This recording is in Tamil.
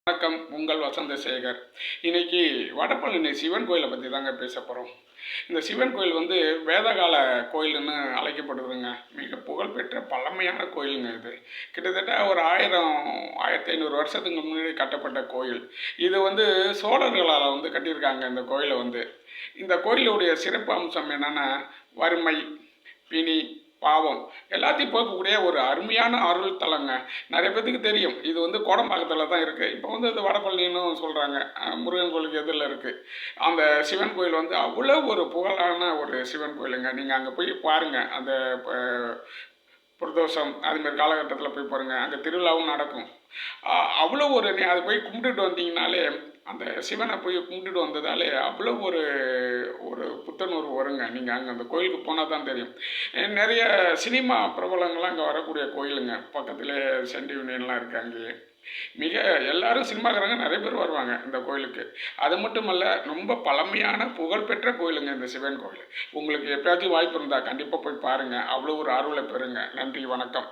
வணக்கம். உங்கள் வசந்தசேகர். இன்னைக்கு வடபழனி சிவன் கோயிலை பற்றி தாங்க பேச போகிறோம். இந்த சிவன் கோயில் வந்து வேதகால கோயில்னு அழைக்கப்படுதுங்க. மிக புகழ்பெற்ற பழமையான கோயிலுங்க இது. கிட்டத்தட்ட ஒரு 1500 வருஷத்துக்கு முன்னாடி கட்டப்பட்ட கோயில். இது வந்து சோழர்களால் வந்து கட்டியிருக்காங்க இந்த கோயிலை வந்து. இந்த கோயிலுடைய சிறப்பு அம்சம் என்னென்னா, வறுமை, பிணி, பாவம் எல்லாத்தையும் போக்கக்கூடிய ஒரு அருமையான அருள் தலங்க. நிறைய பேத்துக்கு தெரியும், இது வந்து கோடம்பாக்கத்தில் தான் இருக்குது. இப்போ வந்து அது வடபழனின்னு சொல்கிறாங்க. முருகன் கோயிலுக்கு எதிரில் இருக்குது. அந்த சிவன் கோயில் வந்து அவ்வளோ ஒரு புகழான ஒரு சிவன் கோயிலுங்க. நீங்கள் அங்கே போய் பாருங்கள். அந்த பிரதோஷம் அதுமாரி காலகட்டத்தில் போய் பாருங்கள். அங்கே திருவிழாவும் நடக்கும். அவ்வளோ ஒரு அதை போய் கும்பிட்டுட்டு வந்தீங்கனாலே, அந்த சிவனை போய் கும்பிட்டுட்டு வந்ததாலே அவ்வளோ ஒரு ஒரு புத்துணர்வு வருங்க. நீங்கள் அங்கே அந்த கோயிலுக்கு போனால் தான் தெரியும். நிறைய சினிமா பிரபலங்கள்லாம் அங்கே வரக்கூடிய கோயிலுங்க. பக்கத்திலே சென்ட் யூனியன்லாம் இருக்குது. அங்கேயே மிக எல்லாரும் சினிமாக்காரங்க நிறைய பேர் வருவாங்க இந்த கோயிலுக்கு. அது மட்டுமல்ல, ரொம்ப பழமையான புகழ்பெற்ற கோயிலுங்க இந்த சிவன் கோயில். உங்களுக்கு எப்பயாச்சும் வாய்ப்பு இருந்தால் கண்டிப்பாக போய் பாருங்கள். அவ்வளோ ஒரு அருளை பெறுங்க. நன்றி, வணக்கம்.